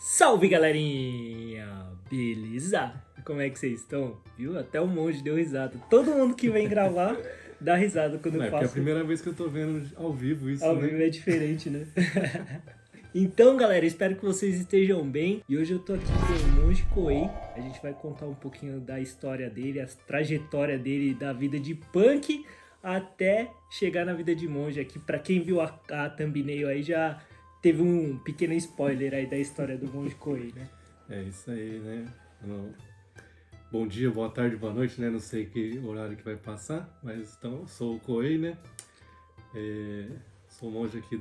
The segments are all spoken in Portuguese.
Salve, galerinha! Beleza? Como é que vocês estão? Viu? Até o monge deu risada. Todo mundo que vem gravar dá risada quando eu Porque é a faço. primeira vez que eu tô vendo ao vivo isso, Ao né? vivo é diferente, né? Então, galera, espero que vocês estejam bem. E hoje eu tô aqui com o Monge Koei. A gente vai contar um pouquinho da história dele, a trajetória dele da vida de punk até chegar na vida de monge aqui. Pra quem viu a thumbnail aí, já teve um pequeno spoiler aí da história do Monge Koei, né? É isso aí, né? Bom dia, boa tarde, boa noite, né? Não sei que horário que vai passar, mas então, eu sou o Koei, né? Sou monge aqui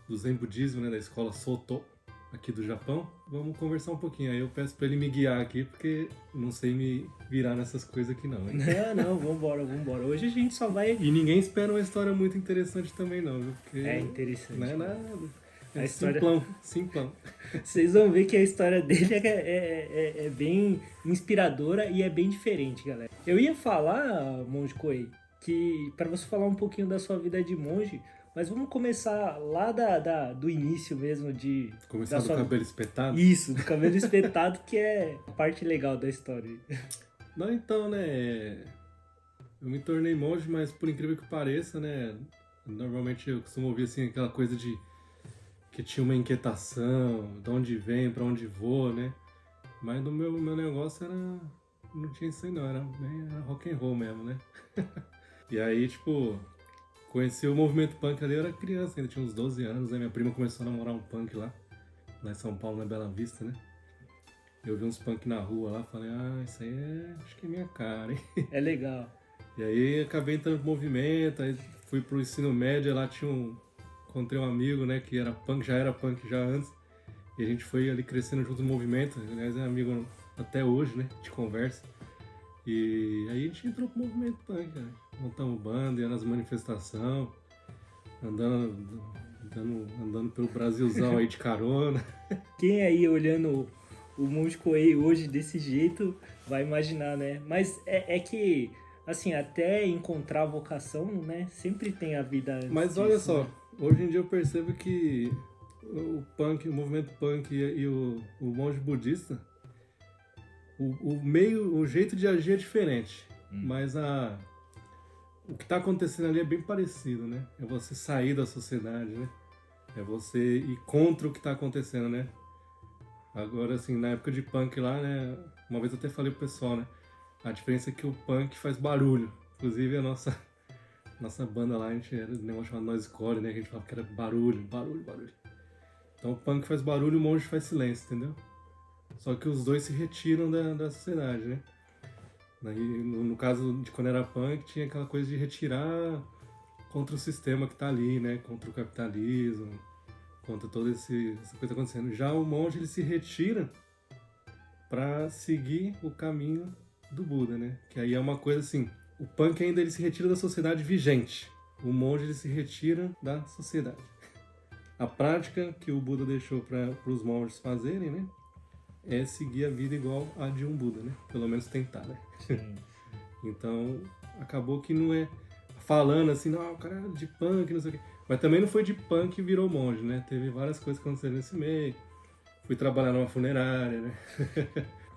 do Zen Budismo, né? Da escola Soto, aqui do Japão. Vamos conversar um pouquinho, aí eu peço pra ele me guiar aqui, porque eu não sei me virar nessas coisas aqui não, hein? Não, vambora. Hoje a gente só vai... E ninguém espera uma história muito interessante também não, viu? Porque É interessante. não é nada. A É história- simplão. Vocês vão ver que a história dele é bem inspiradora e é bem diferente, galera. Eu ia falar, Monge Koei, que para você falar um pouquinho da sua vida de monge, mas vamos começar lá do início mesmo Começar da do sua... cabelo espetado. Isso, do cabelo espetado, que é a parte legal da história. Não, então, né? Eu me tornei monge, mas por incrível que pareça, né? Normalmente eu costumo ouvir assim aquela coisa de que tinha uma inquietação, de onde vem, pra onde vou, né? Mas no meu negócio era. Não tinha isso aí não, era rock and roll mesmo, né? E aí, tipo, conheci o movimento punk ali, eu era criança, ainda tinha uns 12 anos, né? Minha prima começou a namorar um punk lá em São Paulo, na Bela Vista, né? Eu vi uns punk na rua lá, falei, isso aí acho que é minha cara, hein? É legal. E aí acabei entrando no movimento, aí fui pro ensino médio, lá encontrei um amigo, né, que já era punk já antes, e a gente foi ali crescendo junto no movimento, aliás é amigo até hoje, né, de conversa. E aí a gente entrou pro movimento punk, cara. Montamos banda, ia nas manifestações, andando pelo Brasilzão aí de carona. Quem aí olhando o Monge Koei hoje desse jeito vai imaginar, né? Mas é que, assim, até encontrar a vocação, né? Sempre tem a vida antes Mas olha disso, só, né? hoje em dia eu percebo que o movimento punk e o monge budista, o jeito de agir é diferente, mas o que está acontecendo ali é bem parecido, né? É você sair da sociedade, né? É você ir contra o que está acontecendo, né? Agora, assim, na época de punk lá, né? Uma vez eu até falei pro pessoal, né? A diferença é que o punk faz barulho. Inclusive a nossa banda lá, a gente era um negócio chamado noisecore, né? Que a gente falava que era barulho. Então o punk faz barulho e o monge faz silêncio, entendeu? Só que os dois se retiram da sociedade, né? No caso de quando era punk, tinha aquela coisa de retirar contra o sistema que tá ali, né? Contra o capitalismo, contra toda essa coisa acontecendo. Já o monge, ele se retira para seguir o caminho do Buda, né? Que aí é uma coisa assim, o punk ainda ele se retira da sociedade vigente, o monge ele se retira da sociedade. A prática que o Buda deixou para os monges fazerem, né? É seguir a vida igual a de um Buda, né? Pelo menos tentar, né? Sim. Então, acabou que não é falando assim, não, o cara é de punk, não sei o quê. Mas também não foi de punk que virou monge, né? Teve várias coisas que aconteceram nesse meio. Fui trabalhar numa funerária, né?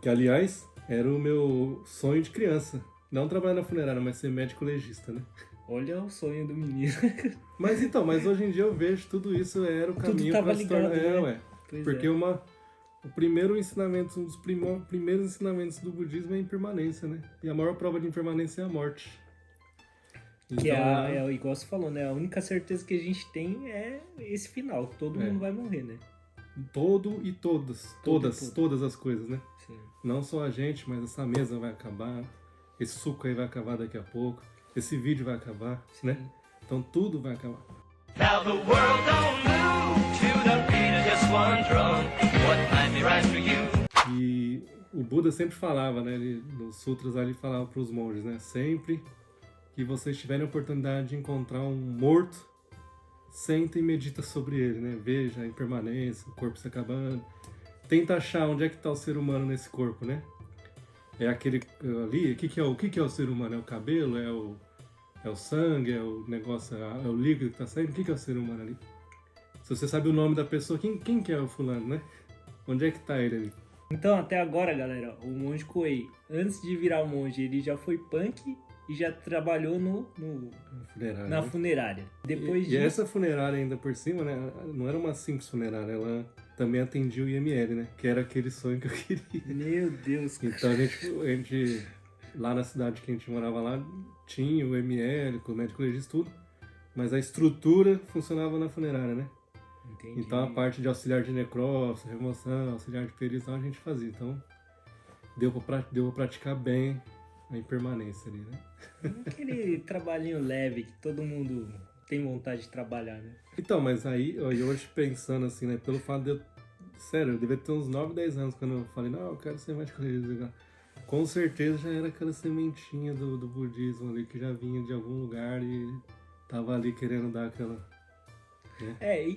Que, aliás, era o meu sonho de criança. Não trabalhar na funerária, mas ser médico legista, né? Olha o sonho do menino. Mas hoje em dia eu vejo tudo isso era o Tudo caminho tava para se tornar... ligado, né? ué. Pois Porque é. o primeiro ensinamento, um dos primeiros ensinamentos do budismo é a impermanência, né? E a maior prova de impermanência é a morte. Que Então, igual você falou, né? A única certeza que a gente tem é esse final, que todo mundo vai morrer, né? todo e todas, Todo e todo. todas as coisas, né? Sim. Não só a gente, mas essa mesa vai acabar, esse suco aí vai acabar daqui a pouco, esse vídeo vai acabar, né? Então tudo vai acabar. Now the world don't move to the beat of just one drum. What might be right for you? E o Buda sempre falava, né? Nos sutras ali falava para os monges, né? Sempre que vocês tiverem a oportunidade de encontrar um morto, senta e medita sobre ele, né? Veja a impermanência, o corpo se acabando. Tenta achar onde é que está o ser humano nesse corpo, né? É aquele ali, o que é o ser humano? É o cabelo? É o sangue? É o negócio? É o líquido que está saindo? O que é o ser humano ali? Se você sabe o nome da pessoa, quem que é o fulano, né? Onde é que tá ele ali? Então, até agora, galera, o monge Koei, antes de virar monge, ele já foi punk e já trabalhou Funerária, na né? funerária. Depois E disso... essa funerária ainda por cima, né? Não era uma simples funerária, ela também atendia o IML, né? Que era aquele sonho que eu queria. Meu Deus, cara. Então a gente lá na cidade que a gente morava lá, tinha o IML, com o médico legista, tudo. Mas a estrutura funcionava na funerária, né? Entendi. Então a parte de auxiliar de necrópsia, remoção, auxiliar de perícia, a gente fazia. Então deu pra praticar bem a impermanência ali, né? Aquele trabalhinho leve que todo mundo tem vontade de trabalhar, né? Então, mas aí, hoje pensando assim, né? Pelo fato de eu... Sério, eu devia ter uns 9, 10 anos quando eu falei, não, eu quero ser médico legista. Com certeza já era aquela sementinha do budismo ali, que já vinha de algum lugar e tava ali querendo dar aquela...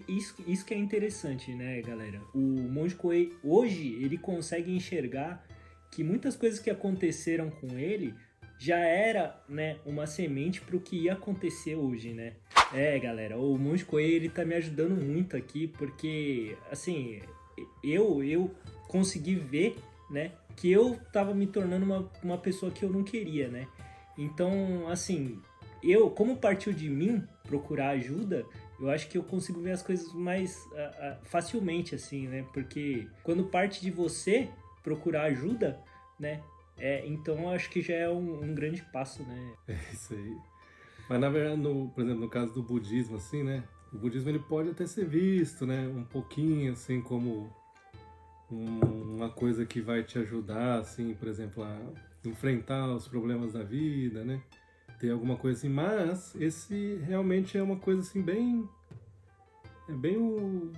Isso que é interessante, né, galera? O monge Koei, hoje, ele consegue enxergar que muitas coisas que aconteceram com ele já era, né, uma semente para o que ia acontecer hoje, né? Galera, o monge Koei, ele tá me ajudando muito aqui, porque, assim, eu consegui ver, né, que eu tava me tornando uma pessoa que eu não queria, né? Então, assim, como partiu de mim procurar ajuda, eu acho que eu consigo ver as coisas mais facilmente, assim, né? Porque quando parte de você procurar ajuda, né? Então eu acho que já é um grande passo, né? É isso aí. Mas na verdade, por exemplo, no caso do budismo, assim, né? O budismo ele pode até ser visto, né? Um pouquinho, assim, como uma coisa que vai te ajudar, assim, por exemplo, a enfrentar os problemas da vida, né? Ter alguma coisa assim, mas esse realmente é uma coisa assim bem... É bem o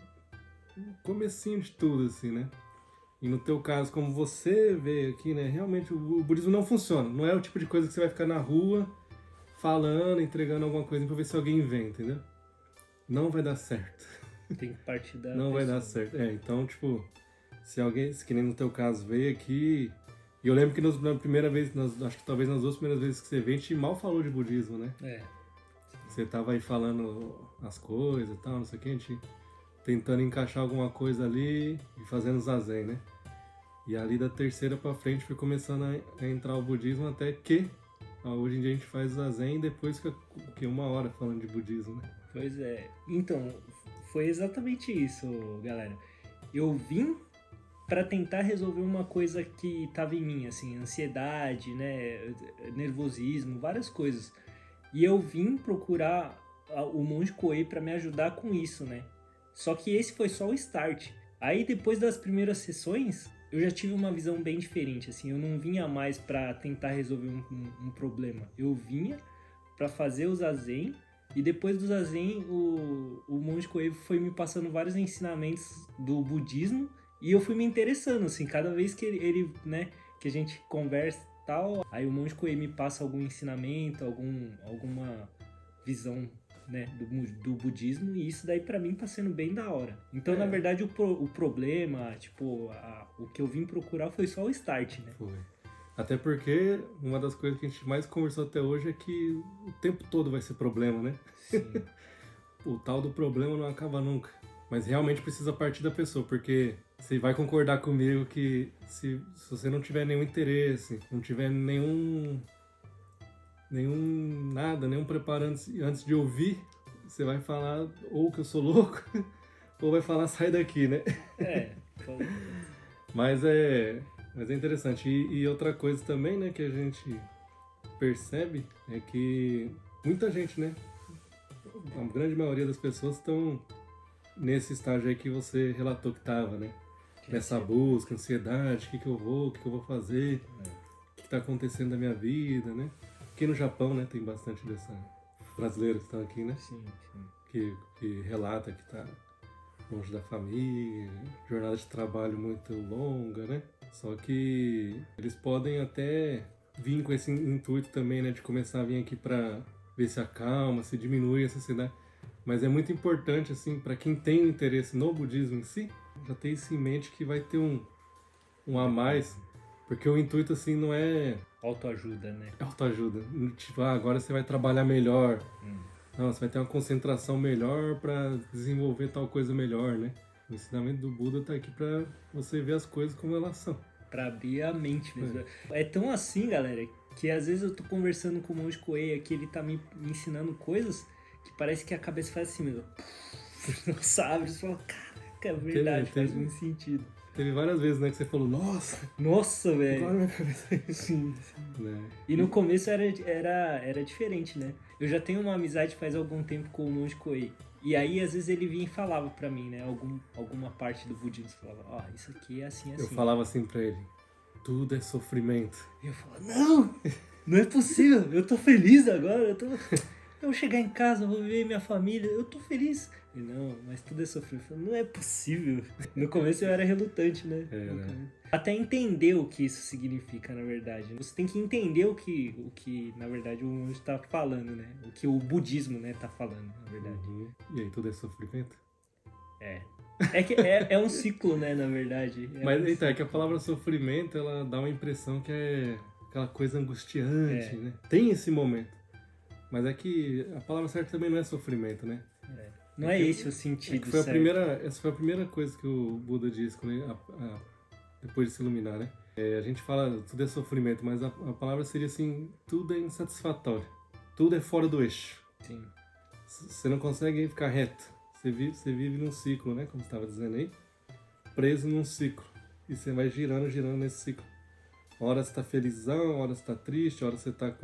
comecinho de tudo, assim, né? E no teu caso, como você vê aqui, né? Realmente o budismo não funciona. Não é o tipo de coisa que você vai ficar na rua falando, entregando alguma coisa pra ver se alguém vem, entendeu? Não vai dar certo. Tem que partir da Não vai pessoa. dar certo. Então, tipo, se alguém, que nem no teu caso, veio aqui... E eu lembro que na primeira vez, acho que talvez nas duas primeiras vezes que você veio, a gente mal falou de budismo, né? Você tava aí falando as coisas e tal, não sei o que, a gente tentando encaixar alguma coisa ali e fazendo zazen, né? E ali da terceira pra frente foi começando a entrar o budismo, até que hoje em dia a gente faz zazen e depois fica 1 hora falando de budismo, né? Pois é. Então, foi exatamente isso, galera. Eu vim para tentar resolver uma coisa que tava em mim, assim, ansiedade, né, nervosismo, várias coisas. E eu vim procurar o monge Koei para me ajudar com isso, né? Só que esse foi só o start. Aí depois das primeiras sessões, eu já tive uma visão bem diferente, assim, eu não vinha mais para tentar resolver um problema. Eu vinha para fazer o zazen. E depois do zazen, o monge Koei foi me passando vários ensinamentos do budismo e eu fui me interessando, assim, cada vez que ele né, que a gente conversa e tal, aí o monge Koei me passa algum ensinamento, alguma visão, né, do budismo, e isso daí pra mim tá sendo bem da hora. Então, na verdade, o problema, tipo, o que eu vim procurar foi só o start, né? Foi. Até porque uma das coisas que a gente mais conversou até hoje é que o tempo todo vai ser problema, né? Sim. O tal do problema não acaba nunca. Mas realmente precisa partir da pessoa, porque você vai concordar comigo que se você não tiver nenhum interesse, não tiver nenhum preparo antes de ouvir, você vai falar ou que eu sou louco, ou vai falar sai daqui, né? Mas é interessante. E outra coisa também, né, que a gente percebe é que muita gente, né, a grande maioria das pessoas estão nesse estágio aí que você relatou que estava, né? Nessa busca, ansiedade, o que eu vou fazer, o que está acontecendo na minha vida, né? Aqui no Japão, né, tem bastante brasileiros que estão aqui, né? Sim. Que relata que está longe da família, jornada de trabalho muito longa, né? Só que eles podem até vir com esse intuito também, né, de começar a vir aqui para ver se acalma, se diminui essa ansiedade. Mas é muito importante, assim, para quem tem interesse no budismo em si, já ter isso em mente que vai ter um a mais, porque o intuito, assim, não é... Autoajuda, né? Autoajuda. Tipo, agora você vai trabalhar melhor. Não, você vai ter uma concentração melhor para desenvolver tal coisa melhor, né? O ensinamento do Buda tá aqui pra você ver as coisas como elas são. Pra abrir a mente mesmo. É tão assim, galera, que às vezes eu tô conversando com o Monge Coelho aqui, ele tá me ensinando coisas que parece que a cabeça faz assim mesmo. Nossa, abre e fala, caraca, é verdade, faz muito sentido. Teve várias vezes, né, que você falou, nossa, Nossa, velho. agora minha cabeça é Sim. né? E no começo era diferente, né? Eu já tenho uma amizade faz algum tempo com o Monge Coelho. E aí, às vezes, ele vinha e falava pra mim, né? Alguma parte do budismo. Falava, ó, isso aqui é assim, assim. Eu falava assim pra ele, tudo é sofrimento. E eu falava, não é possível. Eu tô feliz agora. Eu vou chegar em casa, vou ver minha família. Eu tô feliz. E não, mas tudo é sofrimento. Eu falava, não é possível. No começo eu era relutante, né? Né? Até entender o que isso significa, na verdade. Você tem que entender o que na verdade, o monge tá falando, né? O que o budismo, né, tá falando, na verdade. E aí, tudo é sofrimento? É que é um ciclo, né, na verdade. Mas então, é que a palavra sofrimento, ela dá uma impressão que é aquela coisa angustiante, né? Tem esse momento. Mas é que a palavra certa também não é sofrimento, né? Não é esse o sentido Foi certo. essa foi a primeira coisa que o Buda disse quando depois de se iluminar, né? A gente fala tudo é sofrimento, mas a palavra seria assim, tudo é insatisfatório. Tudo é fora do eixo. Sim. Você não consegue ficar reto. Você vive num ciclo, né? Como você estava dizendo aí. Preso num ciclo. E você vai girando nesse ciclo. Hora você tá felizão, hora você tá triste, hora você tá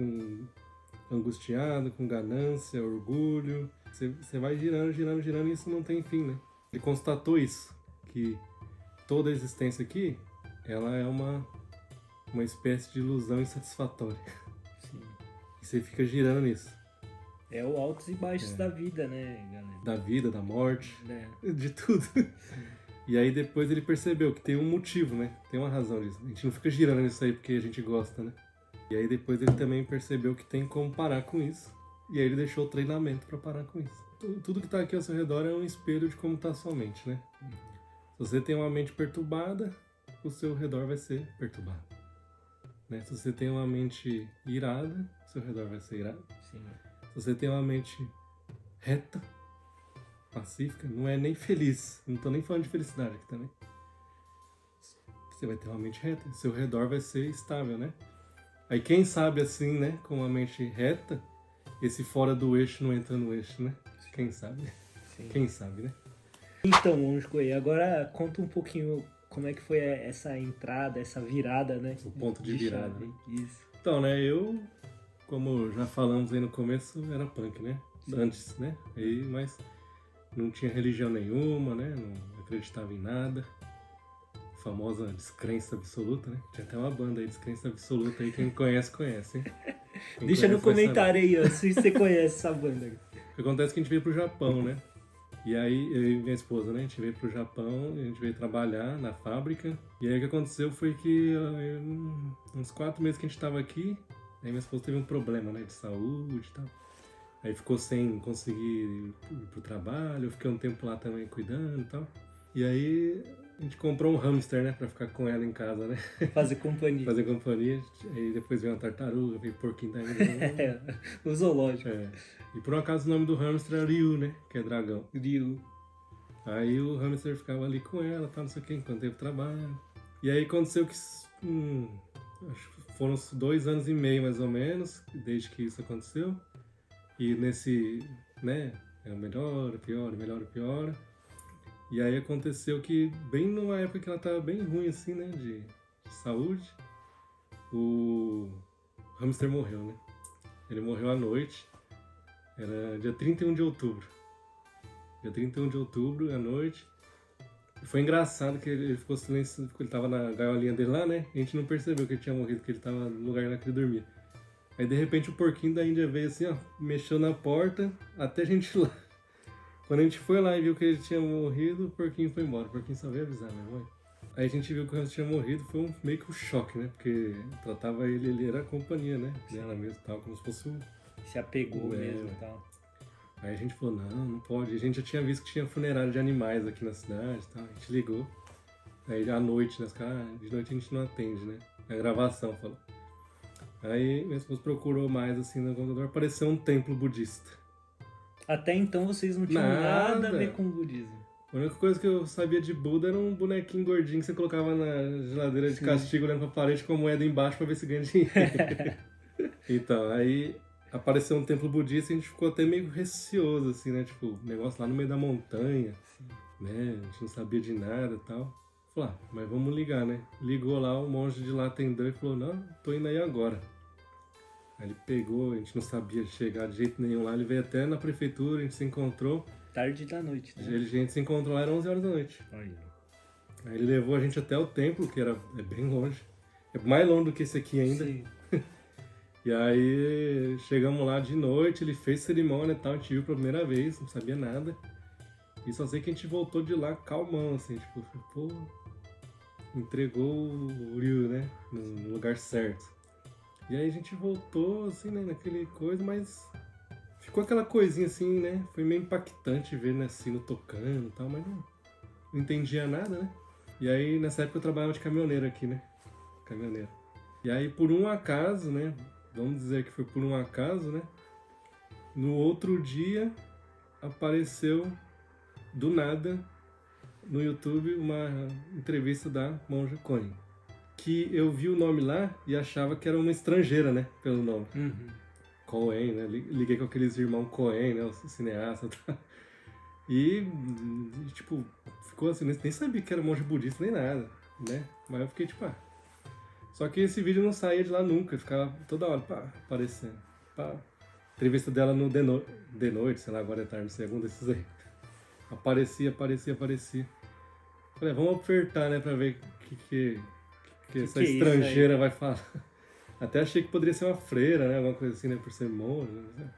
angustiado, com ganância, orgulho. Você vai girando e isso não tem fim, né? Ele constatou isso, que toda a existência aqui, ela é uma espécie de ilusão insatisfatória. Sim. E você fica girando nisso. É o altos e baixos da vida, né, galera? Da vida, da morte, É. de tudo. E aí depois ele percebeu que tem um motivo, né? Tem uma razão disso. A gente não fica girando nisso aí porque a gente gosta, né? E aí depois ele também percebeu que tem como parar com isso. E aí ele deixou o treinamento para parar com isso. Tudo que tá aqui ao seu redor é um espelho de como tá a sua mente, né? Se você tem uma mente perturbada, o seu redor vai ser perturbado. Né? Se você tem uma mente irada, o seu redor vai ser irado. Sim. Se você tem uma mente reta, pacífica, não é nem feliz. Não tô nem falando de felicidade aqui também. Você vai ter uma mente reta, o seu redor vai ser estável, né? Aí quem sabe assim, né, com uma mente reta, esse fora do eixo não entra no eixo, né? Quem sabe? Sim. Quem sabe, né? Então, Monge Coelho, agora conta um pouquinho como é que foi essa entrada, essa virada, né? O ponto de virada. chave. Isso. Então, né, eu, como já falamos aí no começo, era punk, né? Sim. Antes, né? Mas não tinha religião nenhuma, né? Não acreditava em nada. A famosa descrença absoluta, né? Tinha até uma banda aí, descrença absoluta aí, quem conhece, conhece, hein? Quem Deixa no conhece vai comentário aí, ó, se você conhece essa banda. O que acontece é que a gente veio pro Japão, né? E aí, eu e minha esposa, né? A gente veio pro Japão, a gente veio trabalhar na fábrica. E aí o que aconteceu foi que uns 4 meses que a gente tava aqui, aí minha esposa teve um problema, né? De saúde e tal. Aí ficou sem conseguir ir pro trabalho, eu fiquei um tempo lá também cuidando e tal. E aí a gente comprou um hamster, né? Pra ficar com ela em casa, né? Fazer companhia. Fazer companhia. Aí depois veio uma tartaruga, veio porquinho da O zoológico. E por um acaso o nome do hamster era Ryu, né? Que é dragão. Ryu. Aí o hamster ficava ali com ela, tá, não sei o que, enquanto teve trabalho. E aí aconteceu que acho que foram uns 2 anos e meio mais ou menos, desde que isso aconteceu. E nesse, né, é o melhor, o pior, o melhor, o pior. E aí aconteceu que bem numa época que ela tava bem ruim assim, né, de saúde, o hamster morreu, né? Ele morreu à noite, era dia 31 de outubro. Dia 31 de outubro, à noite. E foi engraçado que ele ficou silencioso, porque ele tava na gaiolinha dele lá, né? E a gente não percebeu que ele tinha morrido, porque ele tava no lugar lá que ele dormia. Aí de repente o porquinho da Índia veio assim, ó, mexeu na porta, até a gente ir lá. Quando a gente foi lá e viu que ele tinha morrido, o porquinho foi embora. O porquinho só veio avisar, né, mãe? Aí a gente viu que o hamster tinha morrido, foi meio que um choque, né? Porque tratava ele era a companhia, né? Dela mesmo, tal, como se fosse um... Se apegou mesmo e tal. Aí a gente falou, não pode. A gente já tinha visto que tinha funerário de animais aqui na cidade e tal. A gente ligou. Aí à noite, né? De noite a gente não atende, né? A gravação falou. Aí minha esposa procurou mais assim no computador, apareceu um templo budista. Até então vocês não tinham nada a ver com o budismo. A única coisa que eu sabia de Buda era um bonequinho gordinho que você colocava na geladeira de Sim. castigo, olhando pra parede com a moeda embaixo pra ver se ganha dinheiro. Então, aí apareceu um templo budista e a gente ficou até meio receoso, assim, né? Tipo, negócio lá no meio da montanha, né? A gente não sabia de nada e tal. Falei, mas vamos ligar, né? Ligou lá, o monge de lá atendeu e falou, não, tô indo aí agora. Aí ele pegou, a gente não sabia chegar de jeito nenhum lá, ele veio até na prefeitura, a gente se encontrou. Tarde da noite, né? A gente se encontrou lá, era 11 horas da noite. Olha. Aí ele levou a gente até o templo, que é bem longe. É mais longe do que esse aqui ainda. Sim. E aí chegamos lá de noite, ele fez cerimônia e tal, a gente viu pela primeira vez, não sabia nada. E só sei que a gente voltou de lá calmão, assim, tipo, pô, entregou o Ryu, né, no lugar certo. E aí a gente voltou, assim, né, naquele coisa, mas ficou aquela coisinha assim, né, foi meio impactante ver, né, sino tocando e tal, mas não entendia nada, né. E aí nessa época eu trabalhava de caminhoneiro aqui, né, caminhoneiro. E aí por um acaso, né, vamos dizer que foi por um acaso, né, no outro dia apareceu do nada no YouTube uma entrevista da Monja Coen, que eu vi o nome lá e achava que era uma estrangeira, né, pelo nome. Uhum. Coen, né, liguei com aqueles irmãos Coen, né, os cineastas e tal. E, tipo, ficou assim, nem sabia que era monge budista nem nada, né, mas eu fiquei tipo, Só que esse vídeo não saía de lá nunca, ficava toda hora, aparecendo, Entrevista dela no de noite, sei lá, agora é tarde, segunda, esses aí. Aparecia. Falei, vamos apertar, né, pra ver o que essa que é isso estrangeira vai falar. Até achei que poderia ser uma freira, né, alguma coisa assim, né, por ser monge. Né?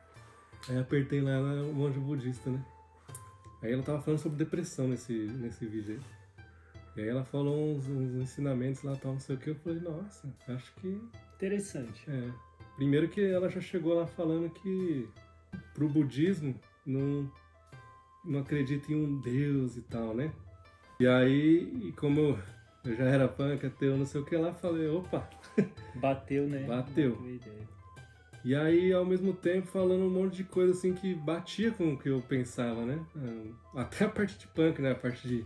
Aí apertei lá, ela é um monge budista, né. Aí ela tava falando sobre depressão nesse vídeo aí. E aí ela falou uns ensinamentos lá, tal, não sei o que, eu falei, nossa, acho que... Interessante. Primeiro que ela já chegou lá falando que pro budismo não acredita em um deus e tal, né? E aí, como eu já era punk, ateu, não sei o que lá, falei, opa! Bateu, né? Bateu. Bateu a ideia. E aí, ao mesmo tempo, falando um monte de coisa assim que batia com o que eu pensava, né? Até a parte de punk, né? A parte de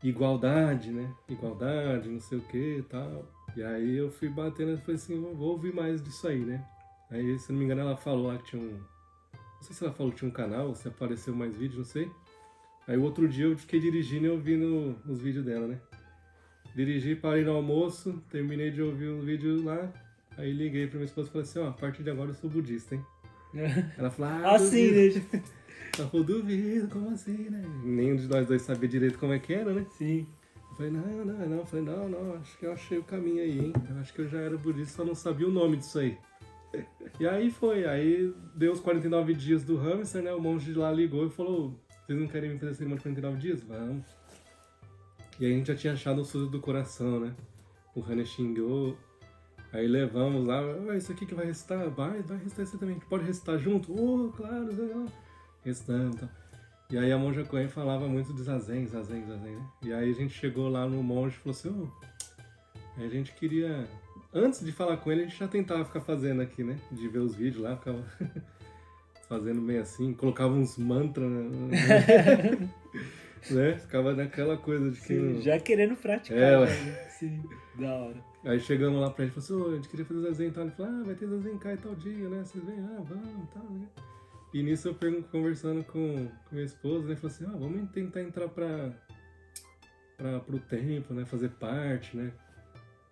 igualdade, né? Igualdade, não sei o que e tal. E aí eu fui batendo e falei assim, vou ouvir mais disso aí, né? Aí, se não me engano, ela falou lá que tinha um... Não sei se ela falou que tinha um canal, se apareceu mais vídeos, não sei. Aí o outro dia eu fiquei dirigindo e ouvindo os vídeos dela, né? Dirigi, parei no almoço, terminei de ouvir um vídeo lá, aí liguei pra minha esposa e falei assim, a partir de agora eu sou budista, hein? Ela falou, Assim, duvido. né? Ela falou, duvido, como assim, né? Nenhum de nós dois sabia direito como é que era, né? Sim. Eu falei, não. Eu falei, não, acho que eu achei o caminho aí, hein? Eu acho que eu já era budista, só não sabia o nome disso aí. E aí foi, aí deu os 49 dias do hamster, né? O monge de lá ligou e falou, vocês não querem me fazer cerimônia de 49 dias? Vamos. E aí a gente já tinha achado o sujo do coração, né? O Hane xingou. Aí levamos lá, isso aqui que vai recitar? Vai recitar isso também. A gente pode recitar junto? Claro, não. Recitando e tal. E aí a monja Coen falava muito de zazen, né? E aí a gente chegou lá no monge e falou assim, a gente queria... Antes de falar com ele, a gente já tentava ficar fazendo aqui, né? De ver os vídeos lá, ficava fazendo meio assim, colocava uns mantras, né? Ficava naquela coisa de que... Sim, já querendo praticar. Ué. Né? Sim, da hora. Aí chegamos lá pra ele e falou assim, a gente queria fazer zazen e tal. Ele falou, vai ter zazen cá e tal dia, né? Vocês vêm, vamos e tal, né? E nisso eu conversando com minha esposa, né? Falei assim, vamos tentar entrar pro templo, né? Fazer parte, né?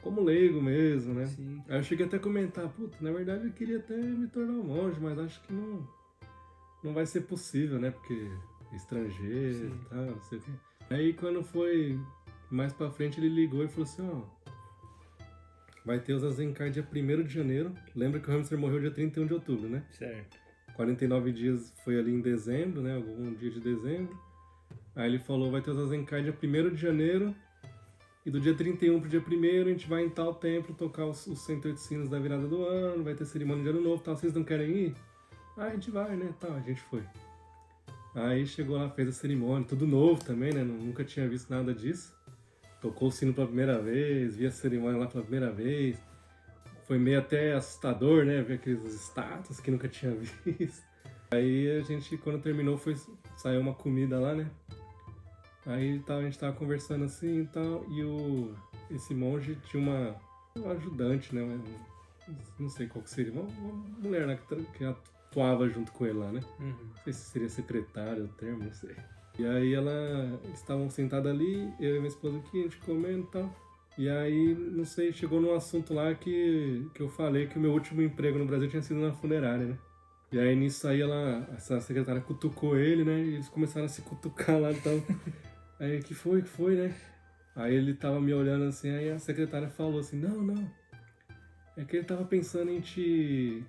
Como leigo mesmo, né? Sim. Aí eu cheguei até a comentar, na verdade eu queria até me tornar um monge, mas acho que não vai ser possível, né? Porque estrangeiro e tal, não sei o quê. Aí quando foi mais pra frente, ele ligou e falou assim, vai ter os Azenkai dia 1º de janeiro. Lembra que o hamster morreu dia 31 de outubro, né? Certo. 49 dias foi ali em dezembro, né? Algum dia de dezembro. Aí ele falou, vai ter os Azenkai dia 1º de janeiro. E do dia 31 pro dia 1º a gente vai em tal templo tocar os 108 sinos da virada do ano, vai ter cerimônia de ano novo, tal. Vocês não querem ir? A gente vai, né? Tal, a gente foi. Aí chegou lá, fez a cerimônia, tudo novo também, né? Nunca tinha visto nada disso. Tocou o sino pela primeira vez, vi a cerimônia lá pela primeira vez. Foi meio até assustador, né? Ver aqueles estátuas que nunca tinha visto. Aí a gente, quando terminou, saiu uma comida lá, né? Aí a gente tava conversando assim e tal, e esse monge tinha um ajudante, né? Não sei qual que seria, uma mulher lá que atuava junto com ele lá, né? Uhum. Não sei se seria secretária o termo, não sei. E aí eles estavam sentados ali, eu e minha esposa aqui, a gente comendo e tal. E aí, não sei, chegou num assunto lá que eu falei que o meu último emprego no Brasil tinha sido na funerária, né? E aí nisso aí essa secretária cutucou ele, né? E eles começaram a se cutucar lá e tal. Aí, que foi, né? Aí ele tava me olhando assim, aí a secretária falou assim, não, é que ele tava pensando em te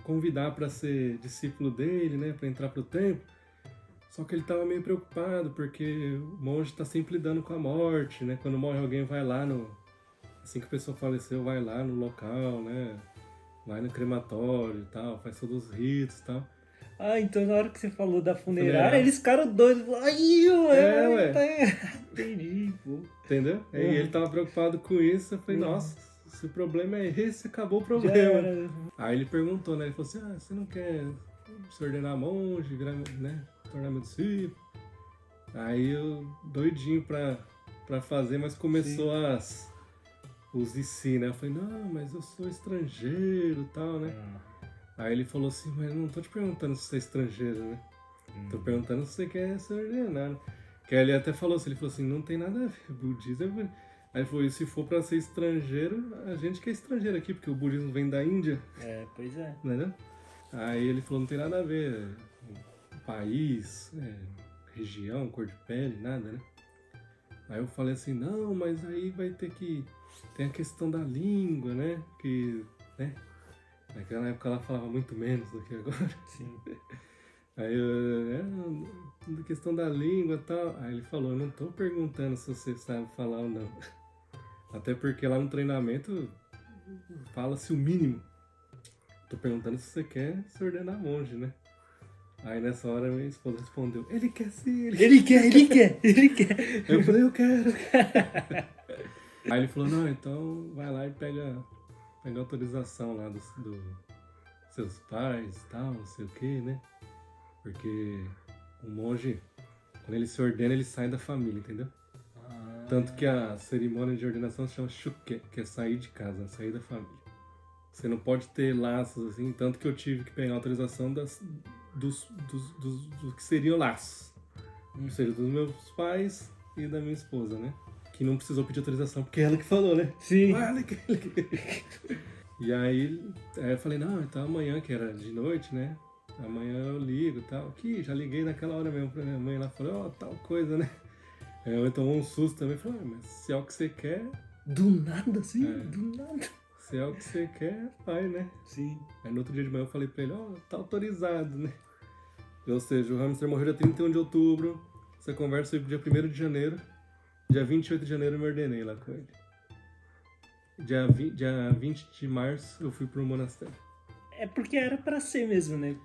convidar pra ser discípulo dele, né? Pra entrar pro templo. Só que ele tava meio preocupado, porque o monge tá sempre lidando com a morte, né? Quando morre alguém, vai lá assim que a pessoa faleceu, vai lá no local, né? Vai no crematório e tal, faz todos os ritos e tal. Ah, então na hora que você falou da funerária, Funerária. eles ficaram doidos. Ai, ué. tá... Entendi, pô. Entendeu? Aí Uhum. ele tava preocupado com isso, eu falei, Uhum. nossa, se o problema é esse, acabou o Já problema. era. Aí ele perguntou, né? Ele falou assim, você não quer se ordenar monge, virar, né? Tornar meu discípulo? Aí eu, doidinho pra fazer, mas começou os e si, né? Eu falei, não, mas eu sou estrangeiro e tal, né? Aí ele falou assim, mas eu não tô te perguntando se você é estrangeiro, né? Tô perguntando se você quer se ordenar, né? Que aí ele até falou assim, ele falou assim, não tem nada a ver, budismo... Aí ele falou, e se for pra ser estrangeiro, a gente que é estrangeiro aqui, porque o budismo vem da Índia, Pois é. né? Aí ele falou, não tem nada a ver, país, região, cor de pele, nada, né? Aí eu falei assim, não, mas aí vai ter que... Tem a questão da língua, né? Que, né? Naquela época ela falava muito menos do que agora. Sim. Aí eu, questão da língua e tal. Aí ele falou, eu não tô perguntando se você sabe falar ou não. Até porque lá no treinamento fala-se o mínimo. Tô perguntando se você quer se ordenar monge, né? Aí nessa hora minha esposa respondeu, ele quer sim, Ele quer. Eu falei, eu quero. Aí ele falou, não, então vai lá e pega a autorização lá dos seus pais e tal, não sei o que, né? Porque o monge, quando ele se ordena, ele sai da família, entendeu? Tanto que a cerimônia de ordenação se chama shukke, que é sair de casa, sair da família. Você não pode ter laços assim, tanto que eu tive que pegar a autorização dos que seriam laços. Ou seja, dos meus pais e da minha esposa, né? Que não precisou pedir autorização, porque é ela que falou, né? Sim. E aí eu falei, não, então amanhã, que era de noite, né? Amanhã eu ligo e tal. Aqui, já liguei naquela hora mesmo pra minha mãe. Ela falou, tal coisa, né? Aí a mãe tomou um susto também. Falou, mas se é o que você quer, Do nada, assim? Do nada. se é o que você quer, vai, né? Sim. Aí no outro dia de manhã eu falei pra ele, tá autorizado, né? Ou seja, o hamster morreu dia 31 de outubro. Essa conversa foi dia 1º de janeiro. Dia 28 de janeiro eu me ordenei lá com ele. Dia 20 de março eu fui pro monastério. É porque era pra ser mesmo, né?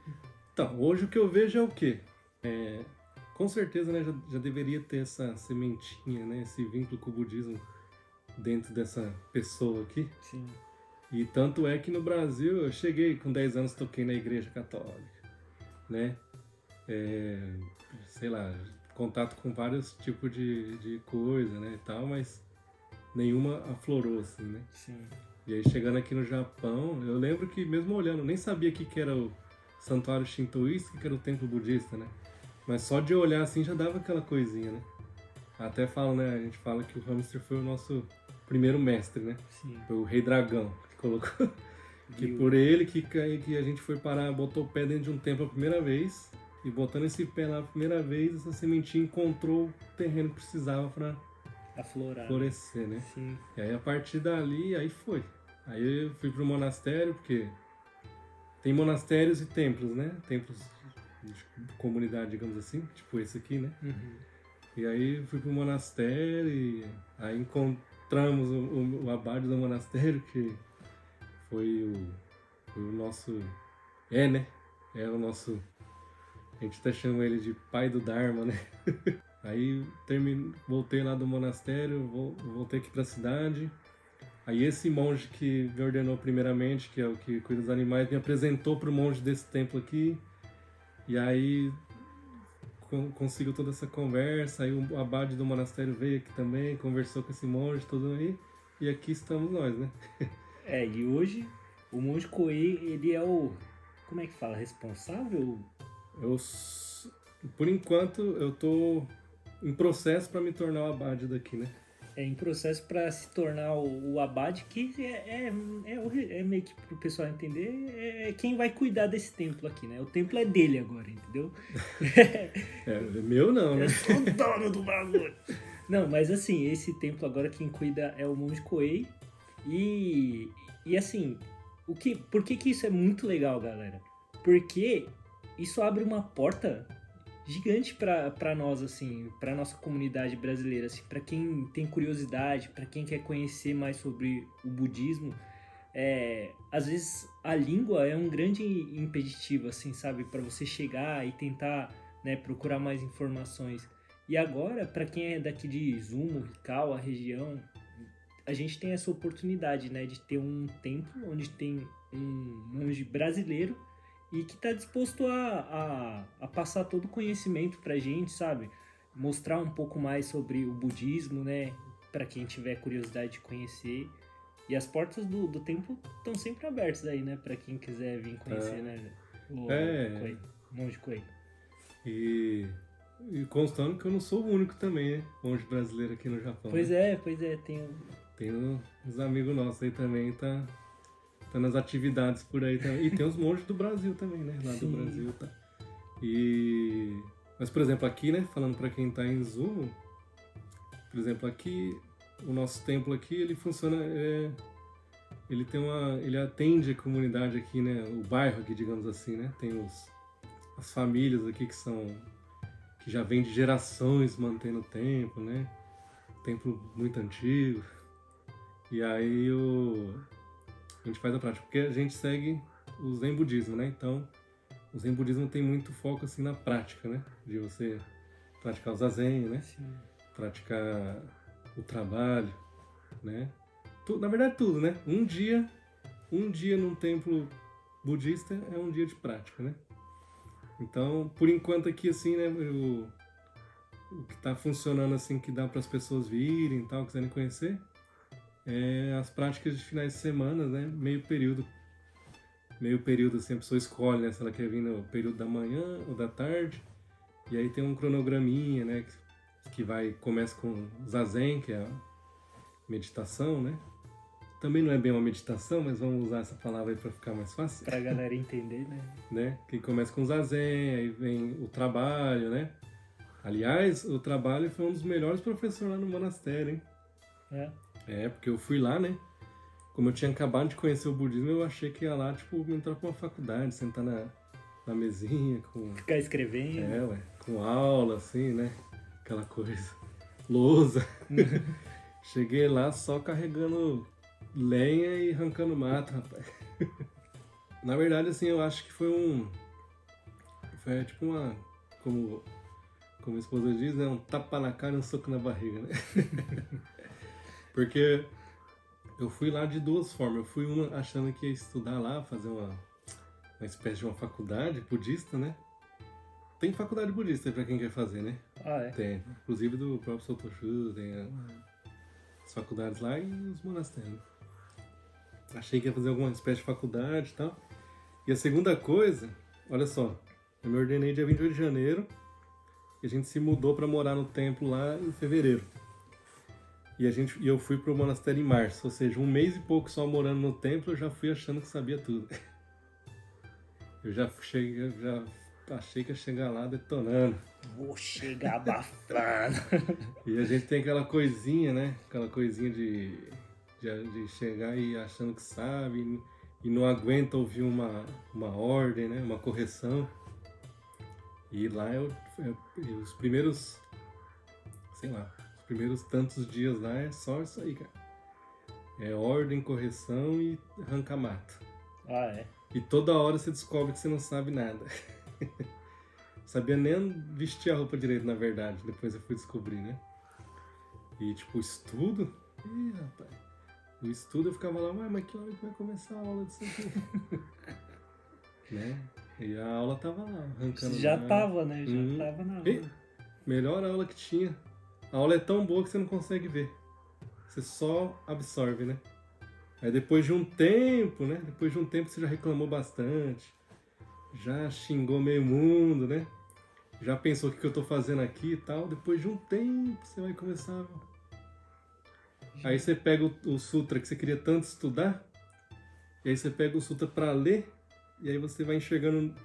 Então, hoje o que eu vejo é o quê? Com certeza, né, já deveria ter essa sementinha, né, esse vínculo com o budismo dentro dessa pessoa aqui. Sim. E tanto é que no Brasil, eu cheguei com 10 anos, toquei na igreja católica, né? Sei lá, contato com vários tipos de coisa, né, e tal, mas nenhuma aflorou, assim, né? Sim. E aí, chegando aqui no Japão, eu lembro que mesmo olhando, nem sabia que era o santuário shintoísta, que era o templo budista, né? Mas só de olhar assim já dava aquela coisinha, né? Até fala, né? A gente fala que o hamster foi o nosso primeiro mestre, né? Sim. Foi o rei dragão que colocou. Que por ele que a gente foi parar, botou o pé dentro de um templo a primeira vez. E botando esse pé lá a primeira vez, essa sementinha encontrou o terreno que precisava pra Aflorar. florescer, né? Sim. E aí a partir dali, aí foi. Aí eu fui pro monastério, porque tem monastérios e templos, né? Templos de comunidade, digamos assim, tipo esse aqui, né? Uhum. E aí fui pro monastério e aí encontramos o abade do monastério, que foi o nosso... né? É o nosso... A gente até chama ele de pai do Dharma, né? Aí voltei lá do monastério, voltei aqui pra cidade. Aí esse monge que me ordenou primeiramente, que é o que cuida dos animais, me apresentou pro monge desse templo aqui. E aí conseguiu toda essa conversa, aí o abade do monastério veio aqui também, conversou com esse monge, todo aí, e aqui estamos nós, né? E hoje o monge Coei, ele é o, como é que fala, responsável? Eu, por enquanto, eu tô em processo para me tornar o abade daqui, né? Em processo para se tornar o abade, que é meio que pro pessoal entender, é quem vai cuidar desse templo aqui, né? O templo é dele agora, entendeu? É meu não, né? Eu sou o dono do bagulho. Não, mas assim, esse templo agora quem cuida é o monge Coei. E assim, por que isso é muito legal, galera? Porque isso abre uma porta gigante para nós, assim, para nossa comunidade brasileira, assim, para quem tem curiosidade, para quem quer conhecer mais sobre o budismo. Às vezes a língua é um grande impeditivo, assim, sabe, para você chegar e tentar, né, procurar mais informações. E agora, para quem é daqui de Izumo, Rikawa, a região, a gente tem essa oportunidade, né, de ter um templo onde tem um monge brasileiro e que está disposto a passar todo o conhecimento pra gente, sabe? Mostrar um pouco mais sobre o budismo, né? Para quem tiver curiosidade de conhecer. E as portas do templo estão sempre abertas aí, né? Para quem quiser vir conhecer, né? O monge Coei. E constando que eu não sou o único também, né? Monge brasileiro aqui no Japão. Pois né? é, Tem uns amigos nossos aí também, tá nas atividades por aí também. E tem os monges do Brasil também, né? Lá Sim. do Brasil, tá? Mas, por exemplo, aqui, né? Falando pra quem tá em Izumo, por exemplo, aqui, o nosso templo aqui, ele funciona... Ele atende a comunidade aqui, né? O bairro aqui, digamos assim, né? Tem as famílias aqui que já vem de gerações mantendo o templo, né? Templo muito antigo. E aí a gente faz a prática, porque a gente segue o Zen Budismo, né? Então, o Zen Budismo tem muito foco assim na prática, né? De você praticar o Zazen, né? Sim. Praticar o trabalho, né? Na verdade, tudo, né? Um dia num templo budista é um dia de prática, né? Então, por enquanto aqui, assim, né? O que tá funcionando, assim, que dá para as pessoas virem e tal, quiserem conhecer, as práticas de finais de semana, né? Meio período, assim, a pessoa escolhe, né? Se ela quer vir no período da manhã ou da tarde. E aí tem um cronograminha, né? Que começa com Zazen, que é a meditação, né? Também não é bem uma meditação, mas vamos usar essa palavra aí para ficar mais fácil. Pra galera entender, né? Que começa com Zazen, aí vem o trabalho, né? Aliás, o trabalho foi um dos melhores professores lá no monastério, hein? Porque eu fui lá, né? Como eu tinha acabado de conhecer o budismo, eu achei que ia lá, tipo, entrar pra uma faculdade, sentar na mesinha, Ficar escrevendo. com aula, assim, né? Aquela coisa. Lousa. Cheguei lá só carregando lenha e arrancando mato, rapaz. Na verdade, assim, eu acho que foi tipo uma... Como a esposa diz, né? Um tapa na cara e um soco na barriga, né? Porque eu fui lá de duas formas. Eu fui uma achando que ia estudar lá, fazer uma espécie de uma faculdade budista, né? Tem faculdade budista aí pra quem quer fazer, né? Tem. Inclusive do próprio Sotoshu, tem as faculdades lá e os monastérios. Achei que ia fazer alguma espécie de faculdade e tal. E a segunda coisa, olha só, eu me ordenei dia 28 de janeiro e a gente se mudou pra morar no templo lá em fevereiro. E eu fui pro monastério em março, ou seja, um mês e pouco só morando no templo, eu já fui achando que sabia tudo. Eu já achei que ia chegar lá detonando. Vou chegar abafando. E a gente tem aquela coisinha, né? Aquela coisinha de chegar e achando que sabe e não aguenta ouvir uma ordem, né? Uma correção. E lá os primeiros, sei lá, os primeiros tantos dias lá é só isso aí, cara. É ordem, correção e arranca mato. E toda hora você descobre que você não sabe nada. Sabia nem vestir a roupa direito, na verdade. Depois eu fui descobrir, né? E tipo, estudo? Ih, rapaz. O estudo eu ficava lá, mas que hora que vai começar a aula disso aqui? Né? E a aula tava lá, arrancando. Já lá. tava, né? Já Uhum. tava na E aula. melhor aula que tinha. A aula é tão boa que você não consegue ver. Você só absorve, né? Aí depois de um tempo, né? Depois de um tempo você já reclamou bastante. Já xingou meio mundo, né? Já pensou o que eu tô fazendo aqui e tal. Depois de um tempo você vai começar. Aí você pega o sutra que você queria tanto estudar. E aí você pega o sutra pra ler. E aí você vai enxergando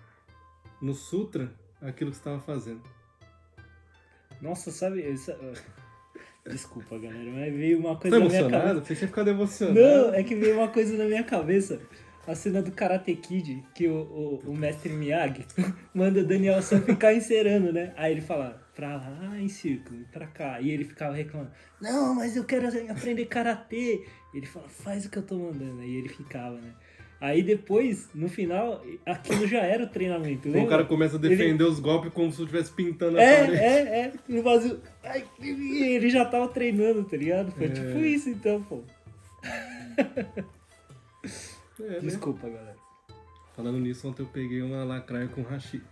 no sutra aquilo que você estava fazendo. Nossa, sabe? Desculpa, galera, mas veio uma Tá coisa na minha cabeça. emocionado? Você tinha ficado emocionado. Não, é que veio uma coisa na minha cabeça. A cena do Karate Kid, que o mestre Miyagi manda o Daniel San ficar encerando, né? Aí ele fala, pra lá em círculo, pra cá. E ele ficava reclamando, não, mas eu quero aprender Karatê. Ele fala, faz o que eu tô mandando. Aí ele ficava, né? Aí depois, no final, aquilo já era o treinamento, Então lembra? o cara começa a defender os golpes como se estivesse pintando a parede. No vazio. Ai, e ele já tava treinando, tá ligado? Foi tipo isso então, pô. Né? Desculpa, galera. Falando nisso, ontem eu peguei uma lacraia com hashi.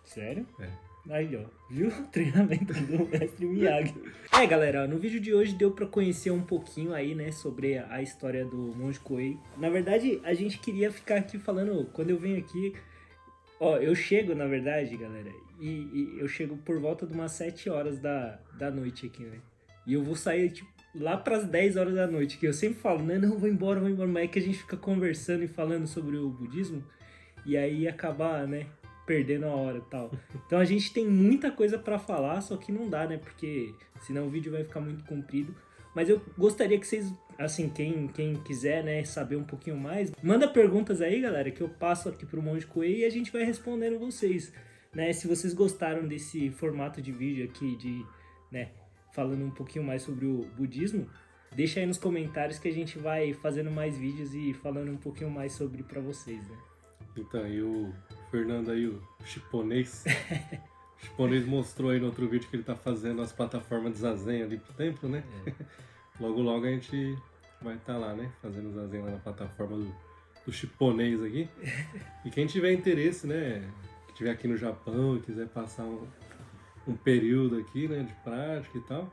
Sério? É. Aí, ó. Viu? O treinamento do mestre Miyagi. Galera, no vídeo de hoje deu pra conhecer um pouquinho aí, né, sobre a história do Monge Koei. Na verdade, a gente queria ficar aqui falando, quando eu venho aqui... Ó, eu chego, na verdade, galera, e eu chego por volta de umas 7 horas da noite aqui, né? E eu vou sair, tipo, lá pras 10 horas da noite, que eu sempre falo, né, não, vou embora, mas é que a gente fica conversando e falando sobre o budismo, e aí acabar, né, perdendo a hora e tal. Então a gente tem muita coisa pra falar, só que não dá, né, porque senão o vídeo vai ficar muito comprido. Mas eu gostaria que vocês, assim, quem quiser, né, saber um pouquinho mais, manda perguntas aí, galera, que eu passo aqui pro Monge Koei e a gente vai respondendo vocês, né? Se vocês gostaram desse formato de vídeo aqui, de, né, falando um pouquinho mais sobre o budismo, deixa aí nos comentários que a gente vai fazendo mais vídeos e falando um pouquinho mais sobre pra vocês, né? Então, e o Fernando aí, o chiponês. O chiponês mostrou aí no outro vídeo que ele tá fazendo as plataformas de zazen ali pro templo, né? Logo, logo a gente vai estar lá, né? Fazendo zazen lá na plataforma do chiponês aqui. E quem tiver interesse, né? Que tiver aqui no Japão e quiser passar um período aqui, né? De prática e tal,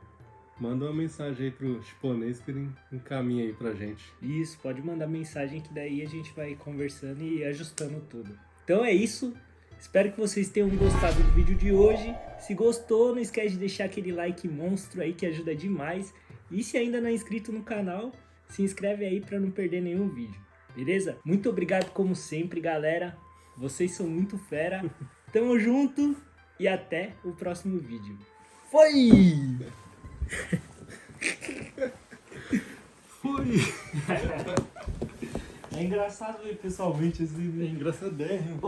manda uma mensagem aí pro chiponês que ele encaminha aí pra gente. Isso, pode mandar mensagem que daí a gente vai conversando e ajustando tudo. Então é isso. Espero que vocês tenham gostado do vídeo de hoje. Se gostou, não esquece de deixar aquele like monstro aí que ajuda demais. E se ainda não é inscrito no canal, se inscreve aí para não perder nenhum vídeo. Beleza? Muito obrigado como sempre, galera. Vocês são muito fera. Tamo junto e até o próximo vídeo. Foi! Foi! É engraçado ver pessoalmente assim, É engraçadérrimo.